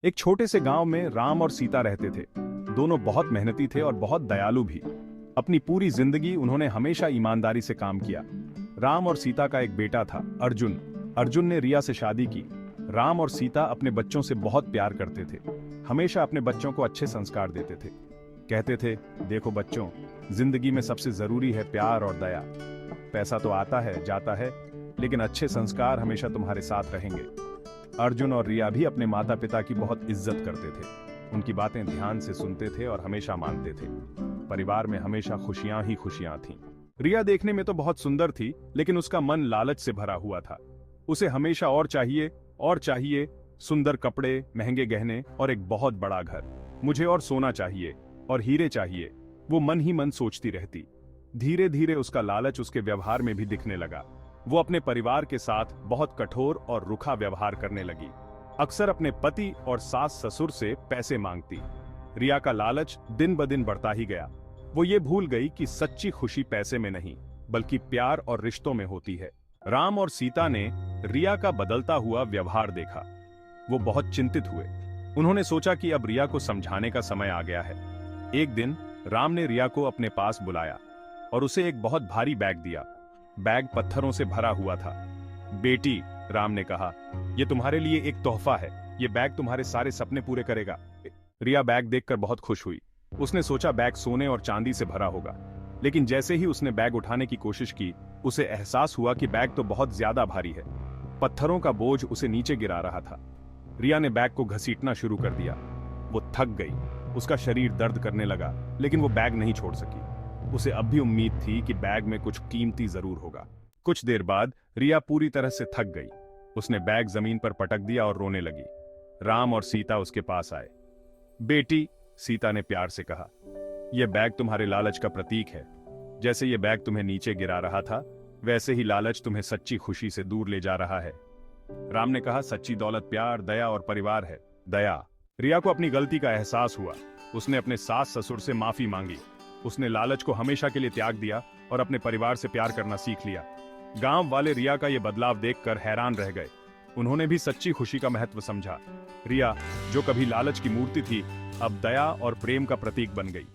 एक छोटे से गांव में राम और सीता रहते थे। दोनों बहुत मेहनती थे और बहुत दयालु भी। अपनी पूरी जिंदगी उन्होंने हमेशा ईमानदारी से काम किया। राम और सीता का एक बेटा था, अर्जुन। अर्जुन ने रिया से शादी की। राम और सीता अपने बच्चों से बहुत प्यार करते थे। हमेशा अपने बच्चों को अच्छे संस्कार देते थे। कहते थे, देखो बच्चों, जिंदगी में सबसे जरूरी है प्यार और दया। पैसा तो आता है जाता है, लेकिन अच्छे संस्कार हमेशा तुम्हारे साथ रहेंगे। अर्जुन और रिया भी अपने माता पिता की बहुत इज्जत करते थे। उनकी बातें ध्यान से सुनते थे और हमेशा मानते थे। परिवार में हमेशा खुशियां ही खुशियां थीं। रिया देखने में तो बहुत सुंदर थी, लेकिन उसका मन लालच से भरा हुआ था। उसे हमेशा और चाहिए, सुंदर कपड़े, महंगे गहने और एक बहुत बड़ा घर। मुझे और सोना चाहिए और हीरे चाहिए, वो मन ही मन सोचती रहती। धीरे धीरे उसका लालच उसके व्यवहार में भी दिखने लगा। वो अपने परिवार के साथ बहुत कठोर और रुखा व्यवहार करने लगी। अक्सर अपने पति और सास ससुर से पैसे मांगती। रिया का लालच दिन ब दिन बढ़ता ही गया। वो ये भूल गई कि सच्ची खुशी पैसे में नहीं, बल्कि प्यार और रिश्तों में होती है। राम और सीता ने रिया का बदलता हुआ व्यवहार देखा। वो बहुत चिंतित हुए। उन्होंने सोचा कि अब रिया को समझाने का समय आ गया है। एक दिन राम ने रिया को अपने पास बुलाया और उसे एक बहुत भारी बैग दिया। बैग पत्थरों से भरा हुआ था। बेटी, राम ने कहा, यह तुम्हारे लिए एक तोहफा है। यह बैग तुम्हारे सारे सपने पूरे करेगा। रिया बैग देखकर बहुत खुश हुई। उसने सोचा बैग सोने और चांदी से भरा होगा, लेकिन जैसे ही उसने बैग उठाने की कोशिश की, उसे एहसास हुआ कि बैग तो बहुत ज्यादा भारी है। पत्थरों का बोझ उसे नीचे गिरा रहा था। रिया ने बैग को घसीटना शुरू कर दिया। वो थक गई। उसका शरीर दर्द करने लगा, लेकिन वो बैग नहीं छोड़ सकी। उसे अब भी उम्मीद थी कि बैग में कुछ कीमती जरूर होगा। कुछ देर बाद रिया पूरी तरह से थक गई। उसने बैग जमीन पर पटक दिया और रोने लगी। राम और सीता उसके पास आए। बेटी, सीता ने प्यार से कहा, यह बैग तुम्हारे लालच का प्रतीक है। जैसे यह बैग तुम्हें नीचे गिरा रहा था, वैसे ही लालच तुम्हें सच्ची खुशी से दूर ले जा रहा है। राम ने कहा, सच्ची दौलत प्यार, दया और परिवार है। दया। रिया को अपनी गलती का एहसास हुआ। उसने अपने सास ससुर से माफी मांगी। उसने लालच को हमेशा के लिए त्याग दिया और अपने परिवार से प्यार करना सीख लिया। गांव वाले रिया का यह बदलाव देखकर हैरान रह गए। उन्होंने भी सच्ची खुशी का महत्व समझा। रिया, जो कभी लालच की मूर्ति थी, अब दया और प्रेम का प्रतीक बन गई।